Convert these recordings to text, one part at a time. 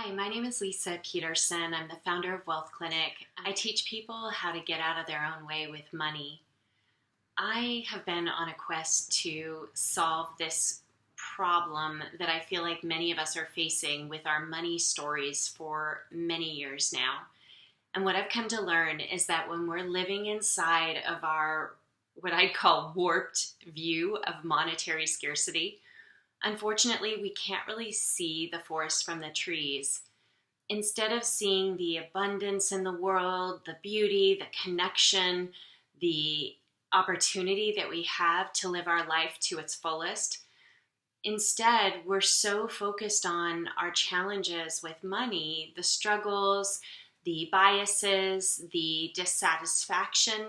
Hi, my name is Lisa Peterson. I'm the founder of Wealth Clinic. I teach people how to get out of their own way with money. I have been on a quest to solve this problem that I feel like many of us are facing with our money stories for many years now. And what I've come to learn is that when we're living inside of our, what I'd call warped view of monetary scarcity, unfortunately, we can't really see the forest from the trees. Instead of seeing the abundance in the world, the beauty, the connection, the opportunity that we have to live our life to its fullest, instead, we're so focused on our challenges with money, the struggles, the biases, the dissatisfaction,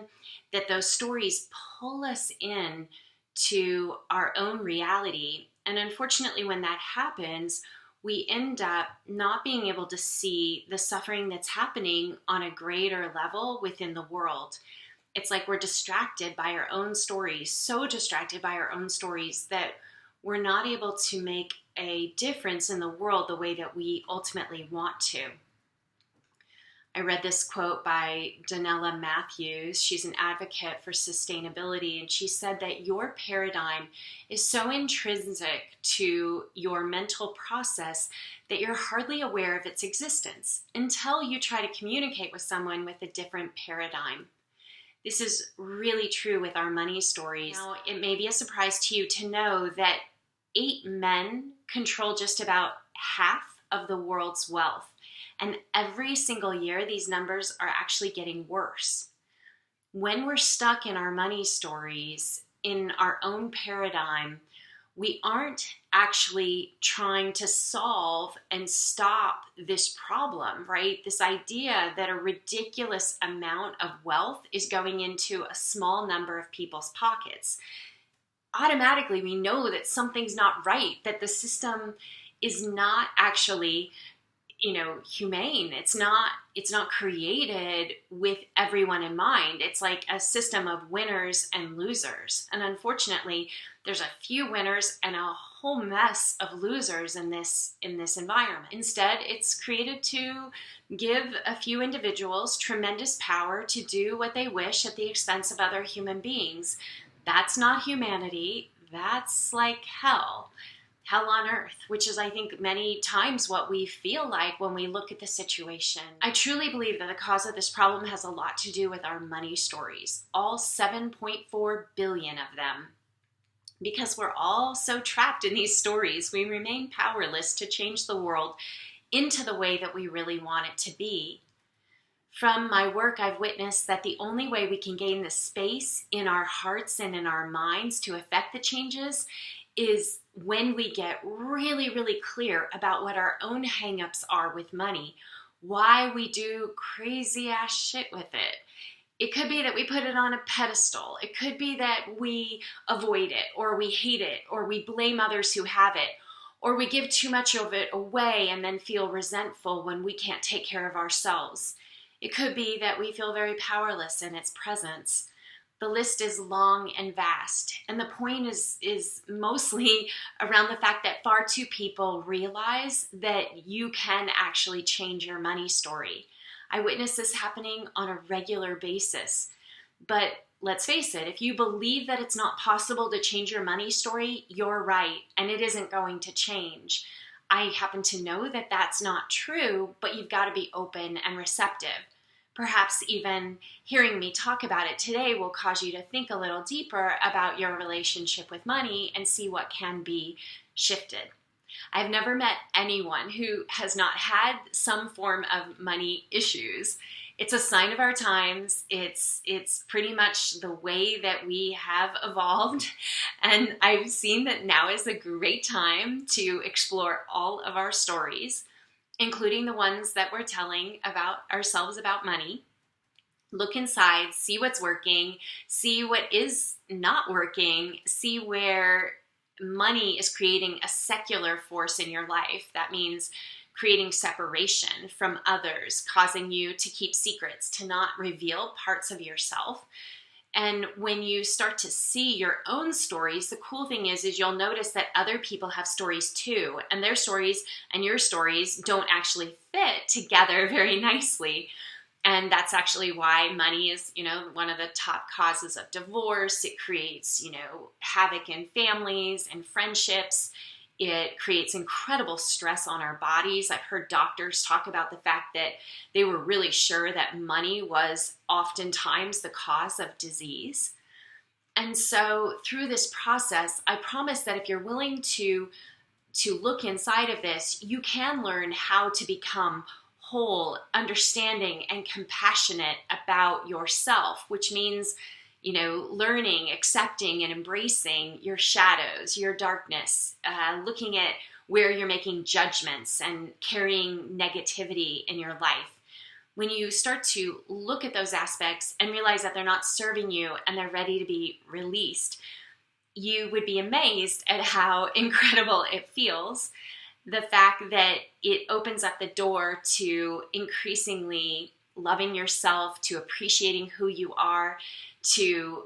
that those stories pull us in to our own reality. And unfortunately, when that happens, we end up not being able to see the suffering that's happening on a greater level within the world. It's like we're distracted by our own stories, so distracted by our own stories that we're not able to make a difference in the world the way that we ultimately want to. I read this quote by Donella Matthews. She's an advocate for sustainability, and she said that your paradigm is so intrinsic to your mental process that you're hardly aware of its existence until you try to communicate with someone with a different paradigm. This is really true with our money stories. Now, it may be a surprise to you to know that 8 men control just about half of the world's wealth. And every single year, these numbers are actually getting worse. When we're stuck in our money stories, in our own paradigm, we aren't actually trying to solve and stop this problem, right? This idea that a ridiculous amount of wealth is going into a small number of people's pockets. Automatically, we know that something's not right, that the system is not actually humane. It's not created with everyone in mind. It's like a system of winners and losers. And unfortunately, there's a few winners and a whole mess of losers in this environment. Instead, it's created to give a few individuals tremendous power to do what they wish at the expense of other human beings. That's not humanity. That's like hell on earth, which is, I think, many times what we feel like when we look at the situation. I truly believe that the cause of this problem has a lot to do with our money stories, all 7.4 billion of them. Because we're all so trapped in these stories, we remain powerless to change the world into the way that we really want it to be. From my work, I've witnessed that the only way we can gain the space in our hearts and in our minds to affect the changes is when we get really, really clear about what our own hangups are with money, why we do crazy ass shit with it. It could be that we put it on a pedestal. It could be that we avoid it, or we hate it, or we blame others who have it, or we give too much of it away and then feel resentful when we can't take care of ourselves. It could be that we feel very powerless in its presence. The list is long and vast, and the point is mostly around the fact that far too people realize that you can actually change your money story. I witness this happening on a regular basis. But let's face it, if you believe that it's not possible to change your money story, you're right, and it isn't going to change. I happen to know that that's not true, but you've got to be open and receptive. Perhaps even hearing me talk about it today will cause you to think a little deeper about your relationship with money and see what can be shifted. I've never met anyone who has not had some form of money issues. It's a sign of our times. It's pretty much the way that we have evolved. And I've seen that now is a great time to explore all of our stories, including the ones that we're telling about ourselves about money. Look inside, see what's working, see what is not working, see where money is creating a secular force in your life. That means creating separation from others, causing you to keep secrets, to not reveal parts of yourself. And when you start to see your own stories, the cool thing is you'll notice that other people have stories too, and their stories and your stories don't actually fit together very nicely. And that's actually why money is, one of the top causes of divorce. It creates, havoc in families and friendships. It creates incredible stress on our bodies. I've heard doctors talk about the fact that they were really sure that money was oftentimes the cause of disease. And so through this process, I promise that if you're willing to look inside of this, you can learn how to become whole, understanding, and compassionate about yourself, which means, learning, accepting, and embracing your shadows, your darkness, looking at where you're making judgments and carrying negativity in your life. When you start to look at those aspects and realize that they're not serving you and they're ready to be released, you would be amazed at how incredible it feels. The fact that it opens up the door to increasingly loving yourself, to appreciating who you are, to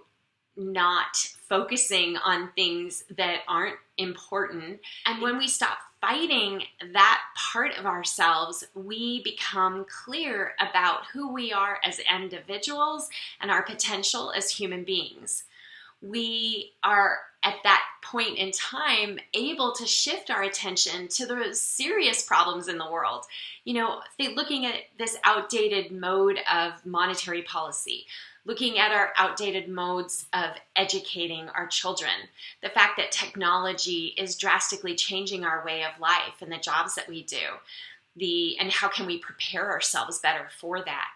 not focusing on things that aren't important. And when we stop fighting that part of ourselves, we become clear about who we are as individuals and our potential as human beings. We are at that point in time able to shift our attention to the serious problems in the world. Looking at this outdated mode of monetary policy, looking at our outdated modes of educating our children, the fact that technology is drastically changing our way of life and the jobs that we do, and how can we prepare ourselves better for that,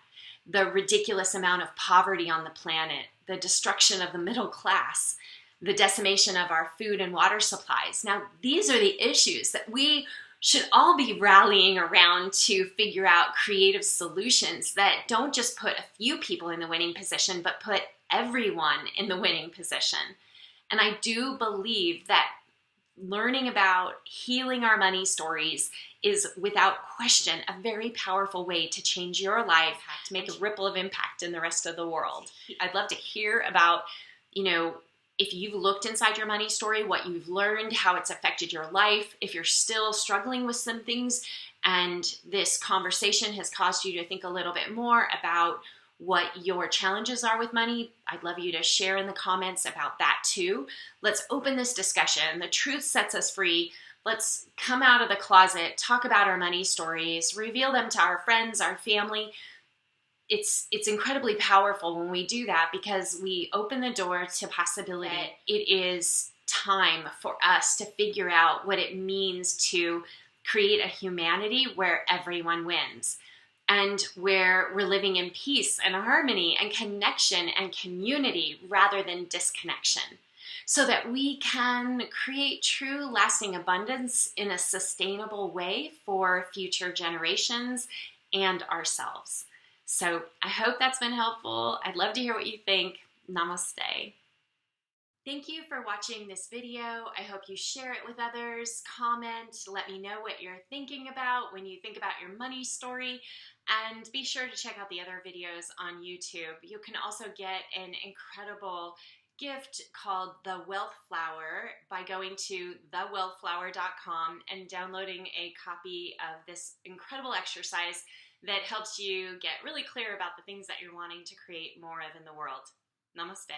the ridiculous amount of poverty on the planet, the destruction of the middle class, the decimation of our food and water supplies. Now, these are the issues that we should all be rallying around to figure out creative solutions that don't just put a few people in the winning position, but put everyone in the winning position. And I do believe that learning about healing our money stories is without question a very powerful way to change your life, to make a ripple of impact in the rest of the world. I'd love to hear about, if you've looked inside your money story, what you've learned, how it's affected your life, if you're still struggling with some things and this conversation has caused you to think a little bit more about what your challenges are with money, I'd love you to share in the comments about that too. Let's open this discussion. The truth sets us free. Let's come out of the closet, talk about our money stories, reveal them to our friends, our family. It's incredibly powerful when we do that because we open the door to possibility. It is time for us to figure out what it means to create a humanity where everyone wins and where we're living in peace and harmony and connection and community rather than disconnection, so that we can create true lasting abundance in a sustainable way for future generations and ourselves. So I hope that's been helpful. I'd love to hear what you think. Namaste. Thank you for watching this video. I hope you share it with others, comment, let me know what you're thinking about when you think about your money story, and be sure to check out the other videos on YouTube. You can also get an incredible gift called The Wealth Flower by going to thewealthflower.com and downloading a copy of this incredible exercise that helps you get really clear about the things that you're wanting to create more of in the world. Namaste.